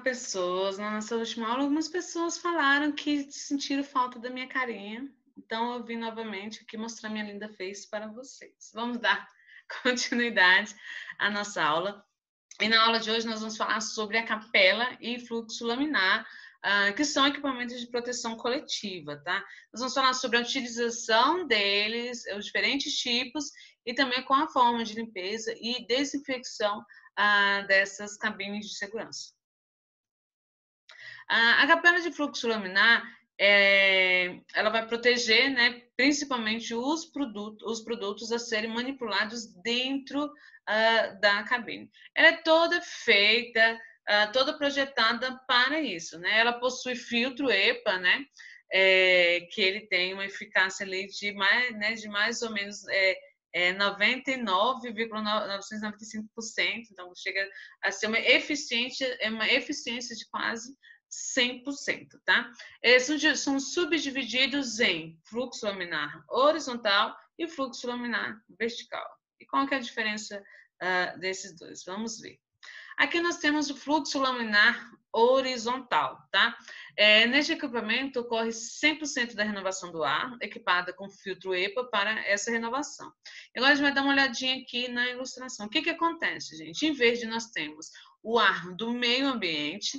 pessoas, na nossa última aula, algumas pessoas falaram que sentiram falta da minha carinha. Então, eu vim novamente aqui mostrar minha linda face para vocês. Vamos dar continuidade à nossa aula. E na aula de hoje nós vamos falar sobre a capela e fluxo laminar, que são equipamentos de proteção coletiva, tá? Nós vamos falar sobre a utilização deles, os diferentes tipos e também com a forma de limpeza e desinfecção dessas cabines de segurança. A capela de fluxo laminar, ela vai proteger, né, principalmente os produtos a serem manipulados dentro da cabine. Ela é toda feita, toda projetada para isso, né? Ela possui filtro EPA, né? Que ele tem uma eficácia ali de mais ou menos 99,995%, então chega a ser uma eficiência de quase 100%, tá? Eles são subdivididos em fluxo laminar horizontal e fluxo laminar vertical. E qual que é a diferença desses dois? Vamos ver. Aqui nós temos o fluxo laminar horizontal, tá? Neste equipamento ocorre 100% da renovação do ar, equipada com filtro EPA para essa renovação. Agora a gente vai dar uma olhadinha aqui na ilustração. O que que acontece, gente? Em vez de nós termos o ar do meio ambiente,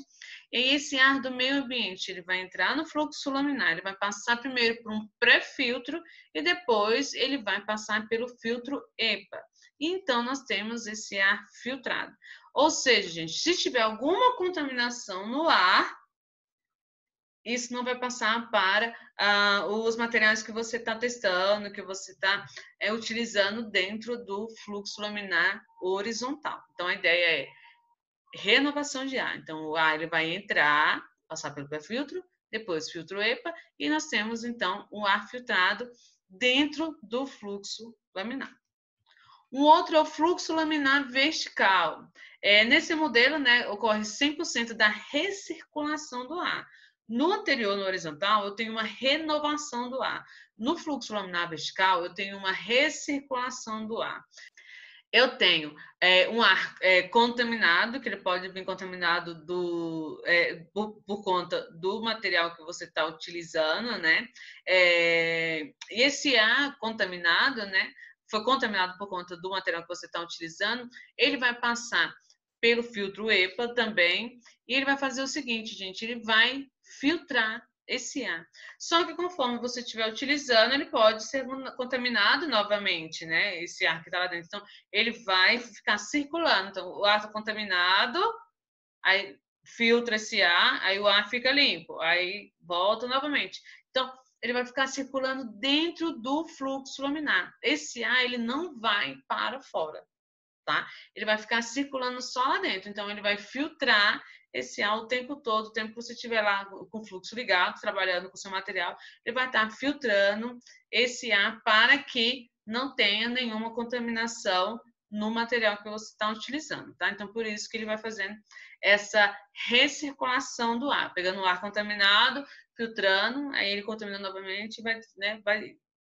e esse ar do meio ambiente ele vai entrar no fluxo laminar, ele vai passar primeiro por um pré-filtro e depois ele vai passar pelo filtro EPA. Então, nós temos esse ar filtrado. Ou seja, gente, se tiver alguma contaminação no ar, isso não vai passar para os materiais que você está testando, que você está utilizando dentro do fluxo laminar horizontal. Então, a ideia é renovação de ar. Então, o ar ele vai entrar, passar pelo pré-filtro, depois filtro EPA, e nós temos, então, o ar filtrado dentro do fluxo laminar. Um outro é o fluxo laminar vertical. Nesse modelo, né, ocorre 100% da recirculação do ar. No anterior, no horizontal, eu tenho uma renovação do ar. No fluxo laminar vertical, eu tenho uma recirculação do ar. Eu tenho um ar contaminado, que ele pode vir contaminado por conta do material que você está utilizando, né? E esse ar contaminado, né? Foi contaminado por conta do material que você está utilizando, ele vai passar pelo filtro EPA também, e ele vai fazer o seguinte, gente, ele vai filtrar esse ar. Só que conforme você estiver utilizando, ele pode ser contaminado novamente, né? Esse ar que está lá dentro. Então, ele vai ficar circulando. Então, o ar está contaminado, aí filtra esse ar, aí o ar fica limpo, aí volta novamente. Então, ele vai ficar circulando dentro do fluxo laminar. Esse ar, ele não vai para fora, tá? Ele vai ficar circulando só lá dentro. Então, ele vai filtrar esse ar o tempo todo, o tempo que você estiver lá com o fluxo ligado, trabalhando com o seu material, ele vai estar filtrando esse ar para que não tenha nenhuma contaminação no material que você está utilizando, tá? Então, por isso que ele vai fazendo essa recirculação do ar, pegando o ar contaminado, filtrando, aí ele contamina novamente,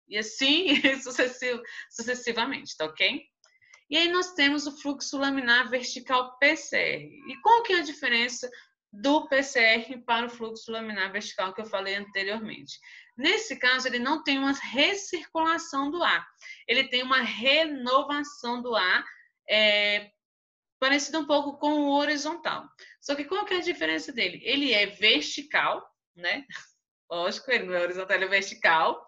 e assim sucessivamente, tá ok? E aí nós temos o fluxo laminar vertical PCR. E qual que é a diferença do PCR para o fluxo laminar vertical que eu falei anteriormente? Nesse caso, ele não tem uma recirculação do ar, ele tem uma renovação do ar, parecido um pouco com o horizontal. Só que qual que é a diferença dele? Ele é vertical, né? Lógico, ele não é horizontal, ele é vertical.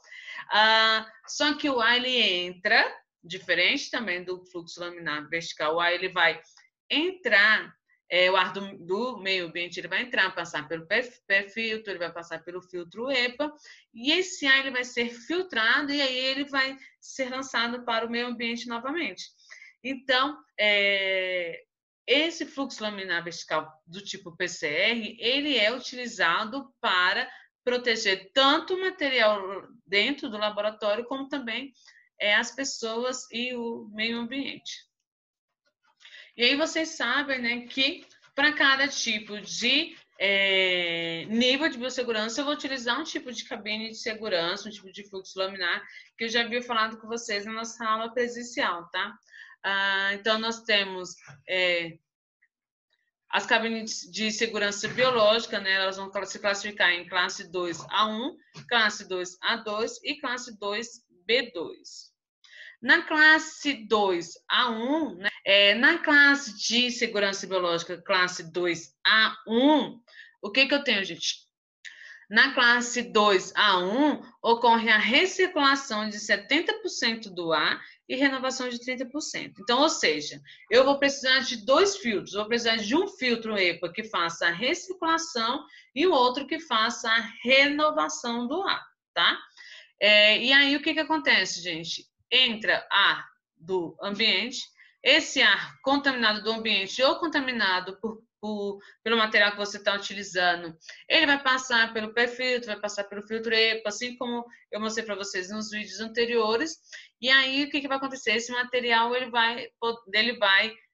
Só que o ar ele entra, diferente também do fluxo laminar vertical, o ar ele vai entrar, o ar do meio ambiente ele vai entrar, passar pelo pré-filtro, ele vai passar pelo filtro EPA, e esse ar ele vai ser filtrado e aí ele vai ser lançado para o meio ambiente novamente. Então, esse fluxo laminar vertical do tipo PCR, ele é utilizado para proteger tanto o material dentro do laboratório, como também as pessoas e o meio ambiente. E aí vocês sabem, né, que para cada tipo de nível de biossegurança, eu vou utilizar um tipo de cabine de segurança, um tipo de fluxo laminar, que eu já havia falado com vocês na nossa aula presencial, tá? Então, nós temos As cabines de segurança biológica, né, elas vão se classificar em classe 2A1, classe 2A2 e classe 2B2. Na classe 2A1, né, na classe de segurança biológica, classe 2A1, o que eu tenho, gente? Na classe 2A1, ocorre a recirculação de 70% do ar e renovação de 30%. Então, ou seja, eu vou precisar de 2 filtros. Vou precisar de um filtro EPA que faça a recirculação e o outro que faça a renovação do ar, tá? E aí, o que acontece, gente? Entra ar do ambiente, esse ar contaminado do ambiente ou contaminado pelo material que você está utilizando, ele vai passar pelo pré-filtro, vai passar pelo filtro EPA, assim como eu mostrei para vocês nos vídeos anteriores. E aí, o que vai acontecer? Esse material,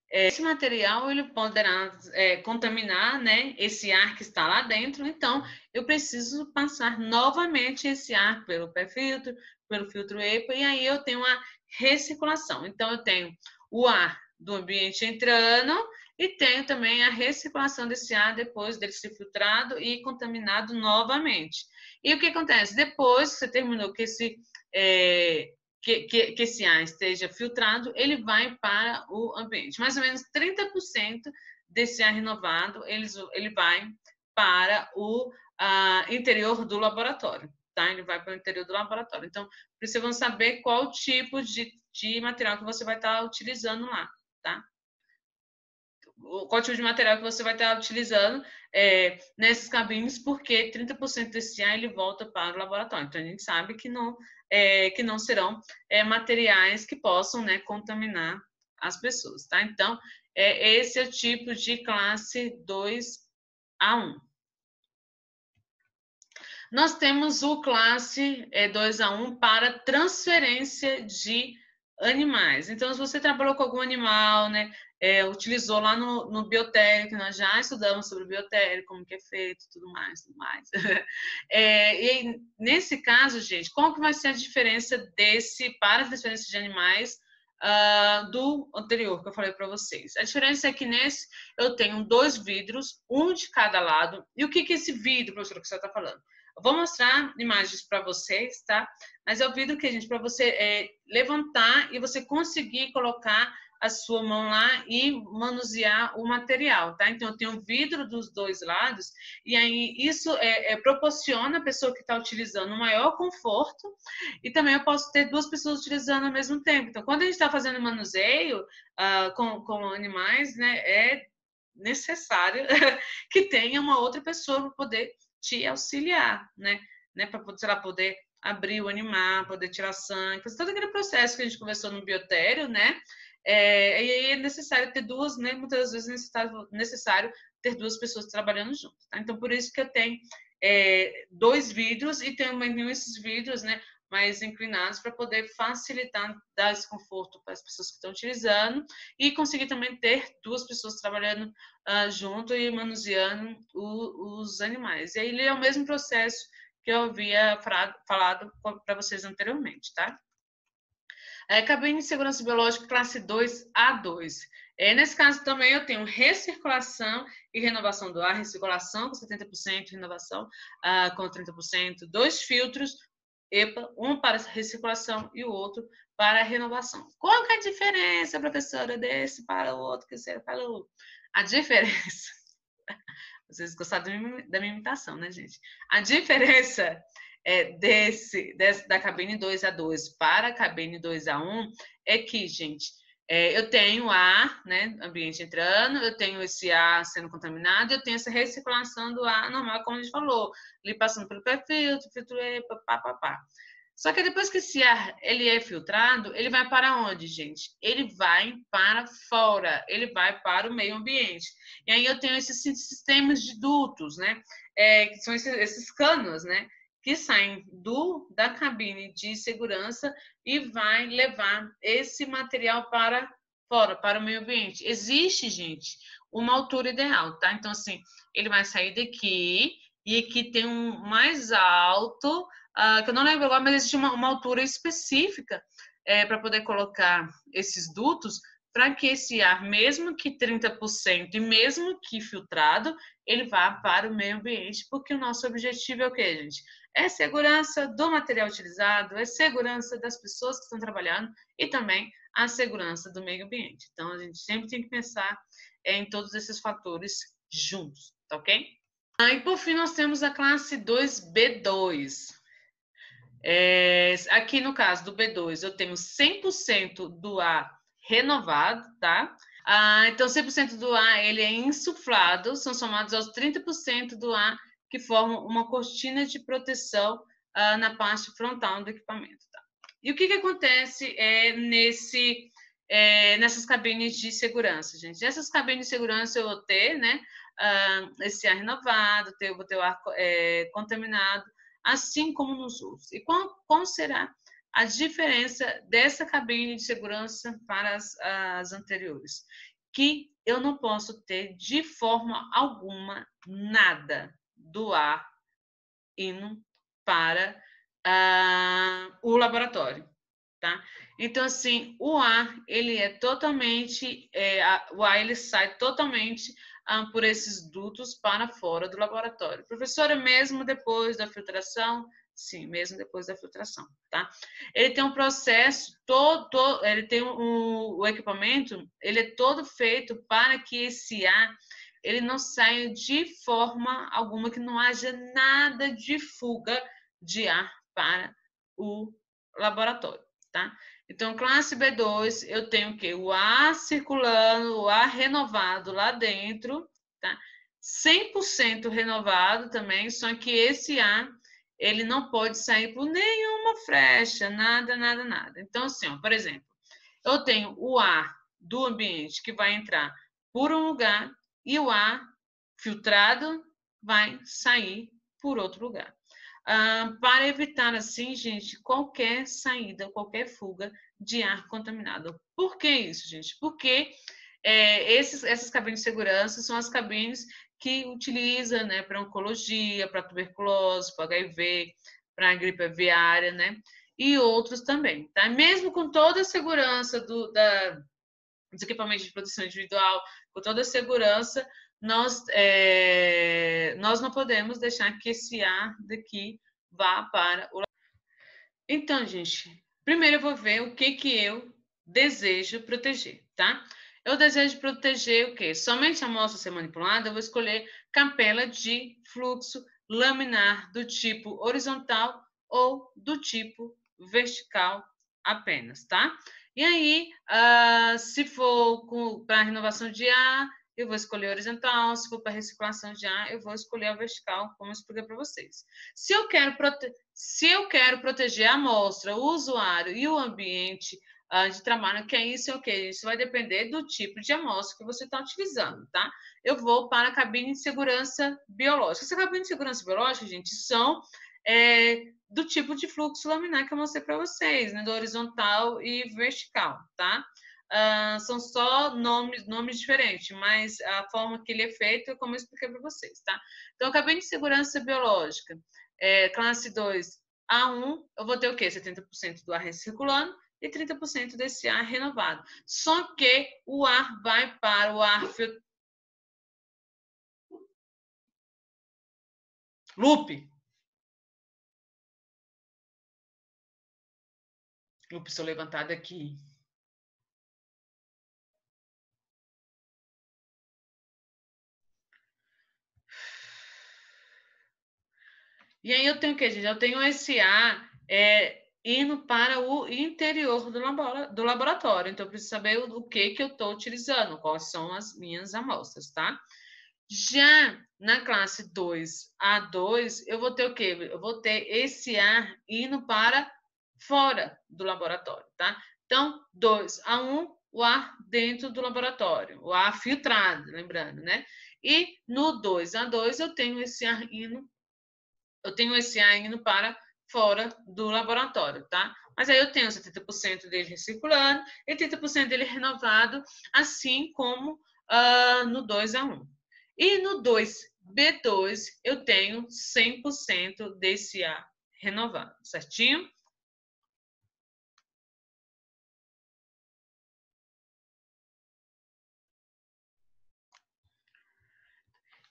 esse material ele poderá contaminar, né, esse ar que está lá dentro. Então, eu preciso passar novamente esse ar pelo pré-filtro, pelo filtro EPA, e aí eu tenho a recirculação. Então, eu tenho o ar do ambiente entrando e tenho também a recirculação desse ar depois dele ser filtrado e contaminado novamente. E o que acontece? Depois que você terminou que esse ar esteja filtrado, ele vai para o ambiente. Mais ou menos 30% desse ar renovado, ele vai para o interior do laboratório, tá? Ele vai para o interior do laboratório. Então, vocês vão saber qual tipo de material que você vai estar utilizando lá, tá? Qual tipo de material que você vai estar utilizando nessas cabines, porque 30% desse ar ele volta para o laboratório. Então, a gente sabe que não serão materiais que possam, né, contaminar as pessoas, tá? Então, esse é o tipo de classe 2A1. Nós temos o classe 2A1 para transferência de animais. Então, se você trabalhou com algum animal, né, utilizou lá no biotérico, nós já estudamos sobre biotérico, como que é feito, tudo mais. E nesse caso, gente, qual que vai ser a diferença para a transferência de animais do anterior que eu falei para vocês? A diferença é que nesse eu tenho 2 vidros, um de cada lado. E o que é esse vidro, professora, que você está falando? Eu vou mostrar imagens para vocês, tá? Mas é o vidro que, gente, para você levantar e você conseguir colocar a sua mão lá e manusear o material, tá? Então, eu tenho vidro dos 2 lados e aí isso proporciona a pessoa que está utilizando um maior conforto e também eu posso ter 2 pessoas utilizando ao mesmo tempo. Então, quando a gente está fazendo manuseio com animais, né, é necessário que tenha uma outra pessoa para poder te auxiliar, né? Para poder abrir o animal, poder tirar sangue, fazer todo aquele processo que a gente conversou no biotério, né? E aí é necessário ter 2, né? Muitas vezes é necessário ter 2 pessoas trabalhando junto, tá? Então, por isso que eu tenho 2 vidros e tenho esses vidros, né, mais inclinados para poder facilitar, dar esse conforto para as pessoas que estão utilizando e conseguir também ter 2 pessoas trabalhando junto e manuseando os animais. E aí ele é o mesmo processo que eu havia falado para vocês anteriormente, tá? Cabine de segurança biológica classe 2A2. Nesse caso também eu tenho recirculação e renovação do ar, recirculação com 70%, renovação com 30%, 2 filtros EPA, um para recirculação e o outro para renovação. Qual que é a diferença, professora, desse para o outro que você falou? A diferença... Vocês gostaram da minha imitação, né, gente? A diferença da cabine 2A2 para a cabine 2A1 é que, gente, eu tenho ar, né, ambiente entrando, eu tenho esse ar sendo contaminado, eu tenho essa recirculação do ar normal, como a gente falou, ali passando pelo pré-filtro, filtro EPA, pá. Só que depois que esse ar ele é filtrado, ele vai para onde, gente? Ele vai para fora, ele vai para o meio ambiente. E aí eu tenho esses sistemas de dutos, né? Que são esses canos, né? Que saem da cabine de segurança e vai levar esse material para fora, para o meio ambiente. Existe, gente, uma altura ideal, tá? Então, assim, ele vai sair daqui e aqui tem um mais alto, que eu não lembro agora, mas existe uma altura específica para poder colocar esses dutos para que esse ar, mesmo que 30% e mesmo que filtrado, ele vá para o meio ambiente, porque o nosso objetivo é o quê, gente? É segurança do material utilizado, é segurança das pessoas que estão trabalhando e também a segurança do meio ambiente. Então, a gente sempre tem que pensar em todos esses fatores juntos, tá ok? E por fim, nós temos a classe 2B2. Aqui no caso do B2, eu tenho 100% do ar renovado, tá? Então, 100% do ar ele é insuflado, são somados aos 30% do ar que formam uma cortina de proteção na parte frontal do equipamento, tá? E o que acontece nessas cabines de segurança, gente? Nessas cabines de segurança eu vou ter, né, esse ar renovado, vou ter o ar contaminado, assim como nos outros. E qual será a diferença dessa cabine de segurança para as anteriores? Que eu não posso ter de forma alguma nada do ar indo para o laboratório, tá? Então, assim, o ar, ele é totalmente, o ar, ele sai totalmente por esses dutos para fora do laboratório. Professora, mesmo depois da filtração? Sim, mesmo depois da filtração, tá? Ele tem um processo ele tem o equipamento, ele é todo feito para que esse ar ele não saia de forma alguma, que não haja nada de fuga de ar para o laboratório, tá? Então, classe B2, eu tenho o quê? O ar circulando, o ar renovado lá dentro, tá? 100% renovado também, só que esse ar, ele não pode sair por nenhuma frecha, nada, nada, nada. Então, assim, ó, por exemplo, eu tenho o ar do ambiente que vai entrar por um lugar e o ar filtrado vai sair por outro lugar. Para evitar, assim, gente, qualquer saída, qualquer fuga de ar contaminado. Por que isso, gente? Porque essas cabines de segurança são as cabines que utiliza, né, para oncologia, para tuberculose, para HIV, para gripe aviária, né? E outros também, tá? Mesmo com toda a segurança dos equipamentos de proteção individual, com toda a segurança, nós não podemos deixar que esse ar daqui vá para o... Então, gente, primeiro eu vou ver o que eu desejo proteger, tá? Eu desejo proteger o quê? Somente a amostra ser manipulada, eu vou escolher capela de fluxo laminar do tipo horizontal ou do tipo vertical apenas, tá? E aí, se for para renovação de ar, eu vou escolher horizontal. Se for para reciclação de ar, eu vou escolher a vertical, como eu expliquei para vocês. Se eu quero proteger a amostra, o usuário e o ambiente de trabalho, que é isso, é o quê? Isso vai depender do tipo de amostra que você está utilizando, tá? Eu vou para a cabine de segurança biológica. Essa cabine de segurança biológica, gente, são do tipo de fluxo laminar que eu mostrei para vocês, né? Do horizontal e vertical, tá? São só nomes diferentes, mas a forma que ele é feito é como eu expliquei para vocês, tá? Então, cabine de segurança biológica, classe 2, A1, eu vou ter o quê? 70% do ar recirculando e 30% desse ar renovado. Só que o ar vai para o ar filtrado. Lupe, estou levantada aqui. E aí eu tenho o quê, gente? Eu tenho esse ar indo para o interior do laboratório. Então, eu preciso saber o que eu estou utilizando, quais são as minhas amostras, tá? Já na classe 2A2, eu vou ter o quê? Eu vou ter esse ar indo para fora do laboratório, tá? Então, 2A1, o ar dentro do laboratório, o ar filtrado, lembrando, né? E no 2A2, eu tenho esse ar indo para fora do laboratório, tá? Mas aí eu tenho 70% dele recirculando e 30% dele renovado, assim como no 2A1. E no 2B2 eu tenho 100% desse ar renovado, certinho?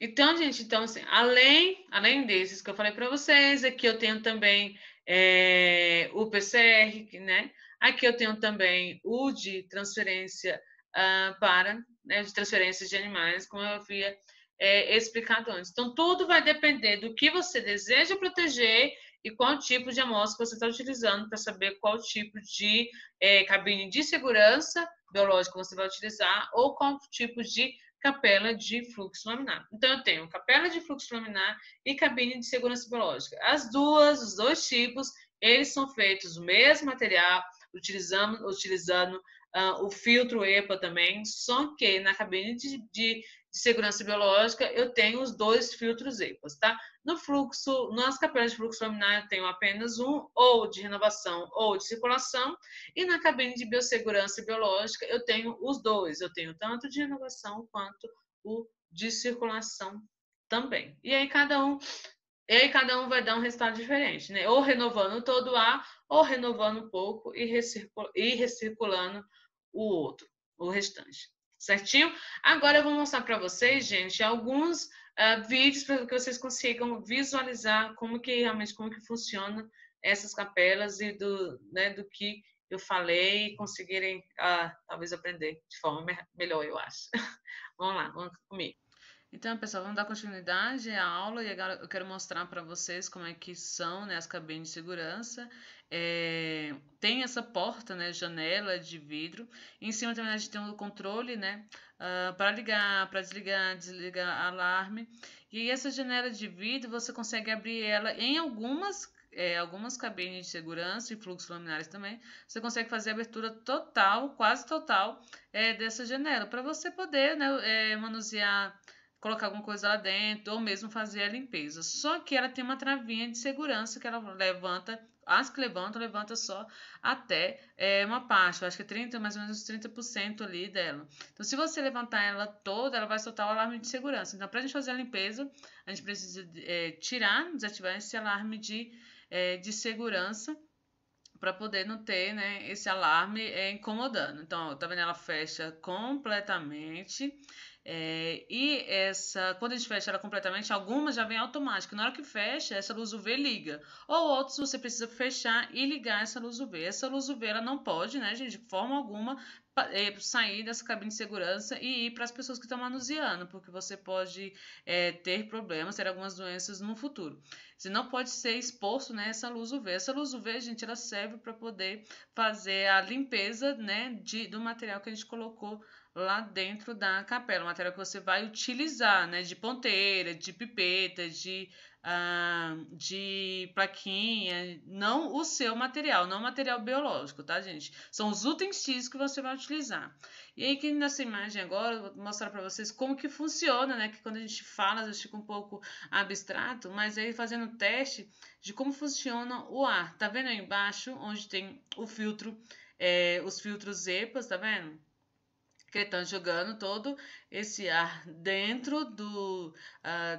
Então, gente, então, assim, além desses que eu falei para vocês, aqui eu tenho também o PCR, né? Aqui eu tenho também o de transferência né, de transferência de animais, como eu havia explicado antes. Então, tudo vai depender do que você deseja proteger e qual tipo de amostra você está utilizando para saber qual tipo de cabine de segurança biológica você vai utilizar ou qual tipo de capela de fluxo laminar. Então, eu tenho capela de fluxo laminar e cabine de segurança biológica. Os dois tipos, eles são feitos do mesmo material, utilizando o filtro EPA também, só que na cabine de segurança biológica eu tenho os dois filtros EPAs, tá? No fluxo, nas capelas de fluxo laminar eu tenho apenas um, ou de renovação ou de circulação, e na cabine de biossegurança biológica eu tenho os dois, eu tenho tanto de renovação quanto o de circulação também. E aí cada um vai dar um resultado diferente, né? Ou renovando todo o ar, ou renovando um pouco e recirculando o outro, o restante. Certinho? Agora eu vou mostrar para vocês, gente, alguns vídeos para que vocês consigam visualizar como que funciona essas capelas e do que eu falei e conseguirem talvez aprender de forma melhor, eu acho. Vamos lá, vamos comigo. Então, pessoal, vamos dar continuidade à aula e agora eu quero mostrar para vocês como é que são, né, as cabines de segurança. Tem essa porta, né, janela de vidro. Em cima também a gente tem um controle, né, para ligar, para desligar, desligar alarme. E essa janela de vidro você consegue abrir ela em algumas cabines de segurança e fluxos laminares também. Você consegue fazer a abertura total, quase total, dessa janela para você poder, né, manusear, colocar alguma coisa lá dentro ou mesmo fazer a limpeza. Só que ela tem uma travinha de segurança que ela levanta, as que levanta só até uma parte, eu acho que é 30, mais ou menos 30% ali dela. Então, se você levantar ela toda, ela vai soltar o alarme de segurança. Então, para a gente fazer a limpeza, a gente precisa desativar esse alarme de segurança para poder não ter, né, esse alarme incomodando. Então, ó, tá vendo? Ela fecha completamente. Quando a gente fecha ela completamente, algumas já vem automático. Na hora que fecha, essa luz UV liga. Ou outros você precisa fechar e ligar essa luz UV. Essa luz UV ela não pode, né, gente, de forma alguma, sair dessa cabine de segurança e ir para as pessoas que estão manuseando, porque você pode ter problemas, ter algumas doenças no futuro. Você não pode ser exposto, né, essa luz UV. Essa luz UV, gente, ela serve para poder fazer a limpeza, né, do material que a gente colocou lá dentro da capela, o material que você vai utilizar, né, de ponteira, de pipeta, de plaquinha, não o seu material, não o material biológico, tá, gente? São os utensílios que você vai utilizar. E aí, aqui nessa imagem agora, eu vou mostrar para vocês como que funciona, né? Que quando a gente fala, às vezes fica um pouco abstrato, mas aí fazendo o teste de como funciona o ar. Tá vendo aí embaixo, onde tem o filtro, os filtros EPAs, tá vendo? Que estão jogando todo esse ar dentro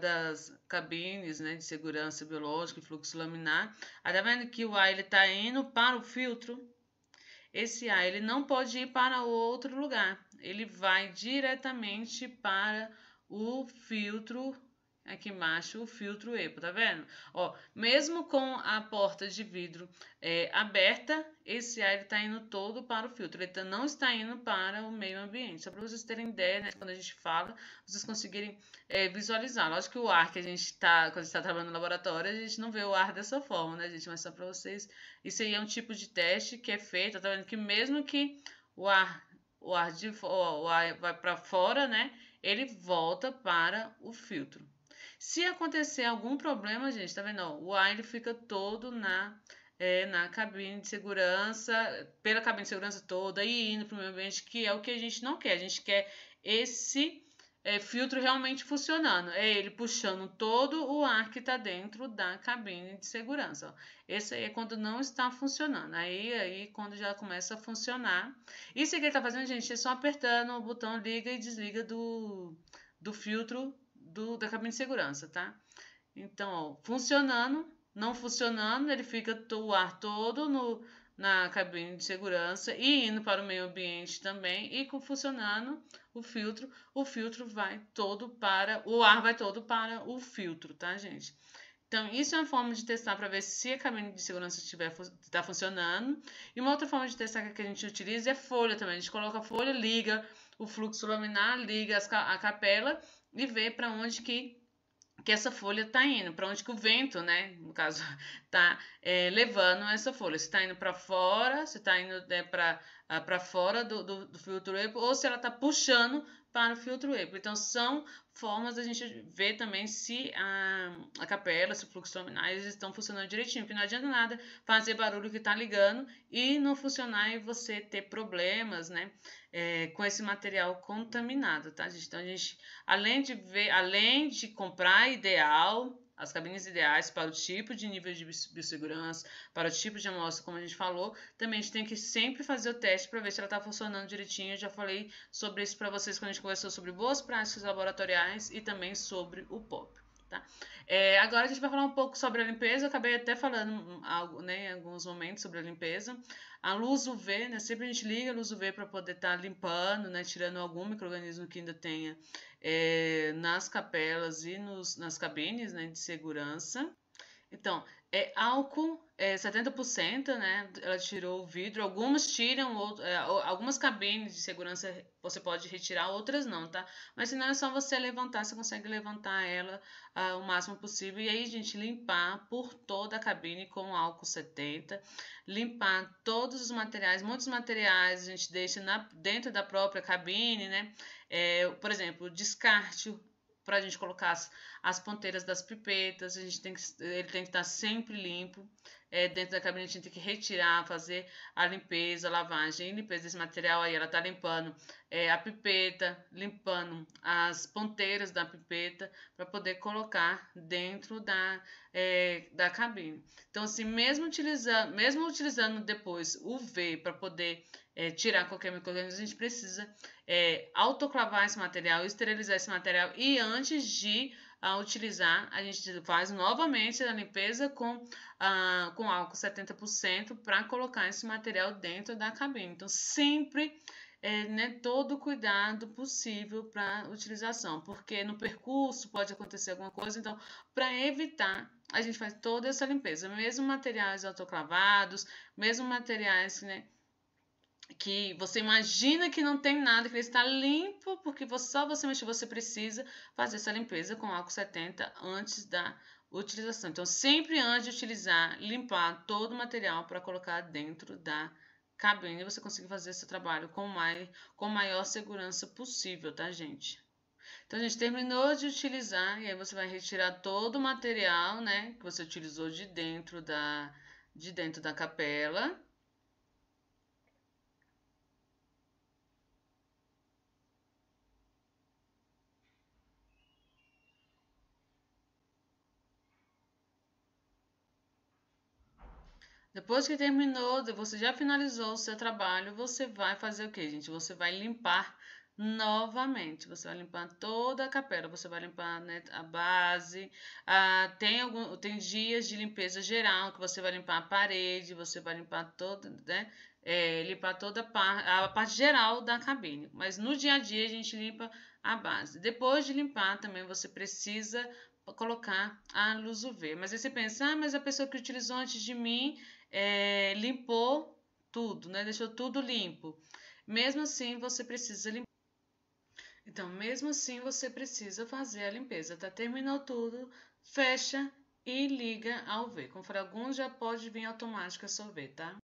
das cabines, né, de segurança biológica e fluxo laminar. Aí tá vendo que o ar está indo para o filtro? Esse ar ele não pode ir para outro lugar. Ele vai diretamente para o filtro. Aqui embaixo, o filtro EPA, tá vendo? Ó, mesmo com a porta de vidro aberta, esse ar está indo todo para o filtro. Ele não está indo para o meio ambiente. Só para vocês terem ideia, né, quando a gente fala, vocês conseguirem visualizar. Lógico que o ar que a gente está, quando a gente está trabalhando no laboratório, a gente não vê o ar dessa forma, né, gente? Mas só para vocês. Isso aí é um tipo de teste que é feito, tá vendo? Que mesmo que o ar vai para fora, né? Ele volta para o filtro. Se acontecer algum problema, gente, tá vendo? Ó, o ar ele fica todo na cabine de segurança, pela cabine de segurança toda e indo para o meio ambiente, que é o que a gente não quer. A gente quer esse filtro realmente funcionando. É ele puxando todo o ar que está dentro da cabine de segurança. Ó. Esse aí é quando não está funcionando. Aí quando já começa a funcionar. Isso que ele está fazendo, gente, é só apertando o botão liga e desliga do filtro da cabine de segurança, tá? Então, ó, funcionando, não funcionando, ele fica o ar todo na cabine de segurança e indo para o meio ambiente também, e funcionando o filtro vai todo para, o ar vai todo para o filtro, tá, gente? Então, isso é uma forma de testar para ver se a cabine de segurança está funcionando. E uma outra forma de testar que a gente utiliza é folha também. A gente coloca a folha, liga o fluxo laminar, liga a capela e vê para onde que essa folha está indo, para onde que o vento, né, no caso, está levando essa folha. Se está indo para fora, se está indo para fora do filtro EPO, ou se ela está puxando para o filtro EPO. Então, são formas da gente ver também se a capela, se o fluxo laminar estão funcionando direitinho, porque não adianta nada fazer barulho que está ligando e não funcionar e você ter problemas, né, com esse material contaminado, tá, gente? Então, a gente, além de comprar ideal, as cabines ideais para o tipo de nível de biossegurança, para o tipo de amostra, como a gente falou, também a gente tem que sempre fazer o teste para ver se ela está funcionando direitinho. Eu já falei sobre isso para vocês quando a gente conversou sobre boas práticas laboratoriais e também sobre o POP. Tá? Agora a gente vai falar um pouco sobre a limpeza. Eu acabei até falando algo, né, em alguns momentos sobre a limpeza. A luz UV, né, sempre a gente liga a luz UV para poder estar limpando, né, tirando algum micro-organismo que ainda tenha nas capelas e nas cabines, né, de segurança. Então, álcool, 70%, né? Ela tirou o vidro. Algumas tiram, algumas cabines de segurança você pode retirar, outras não, tá? Mas se não é só você levantar, você consegue levantar ela o máximo possível. E aí, gente, limpar por toda a cabine com álcool 70. Limpar todos os materiais, muitos materiais a gente deixa dentro da própria cabine, né? Por exemplo, descarte para a gente colocar as ponteiras das pipetas, ele tem que estar sempre limpo. Dentro da cabine a gente tem que retirar, fazer a limpeza, a lavagem e limpeza desse material. Aí ela está limpando a pipeta, limpando as ponteiras da pipeta para poder colocar dentro da cabine. Então, assim, mesmo utilizando depois o V para poder tirar qualquer micro-organismo, a gente precisa autoclavar esse material, esterilizar esse material, e antes de utilizar, a gente faz novamente a limpeza com álcool 70% para colocar esse material dentro da cabine. Então, sempre né, todo o cuidado possível para utilização, porque no percurso pode acontecer alguma coisa. Então, para evitar, a gente faz toda essa limpeza, mesmo materiais autoclavados, mesmo materiais, né, que você imagina que não tem nada, que ele está limpo, porque só você mexer, você precisa fazer essa limpeza com álcool 70 antes da utilização. Então, sempre antes de utilizar, limpar todo o material para colocar dentro da cabine, você consegue fazer esse trabalho com maior segurança possível, tá, gente? Então, a gente terminou de utilizar, e aí você vai retirar todo o material, né, que você utilizou de dentro da capela. Depois que terminou, você já finalizou o seu trabalho, você vai fazer o que, gente? Você vai limpar novamente. Você vai limpar toda a capela, você vai limpar, né, a base. Tem dias de limpeza geral que você vai limpar a parede, você vai limpar toda, né? Limpar toda a parte geral da cabine. Mas no dia a dia a gente limpa a base. Depois de limpar, também você precisa colocar a luz UV. Mas aí você pensa, mas a pessoa que utilizou antes de mim limpou tudo, né? Deixou tudo limpo. Mesmo assim, você precisa limpar. Então, mesmo assim, você precisa fazer a limpeza, tá? Terminou tudo, fecha e liga ao V. Como for alguns, já pode vir automático a só V, tá?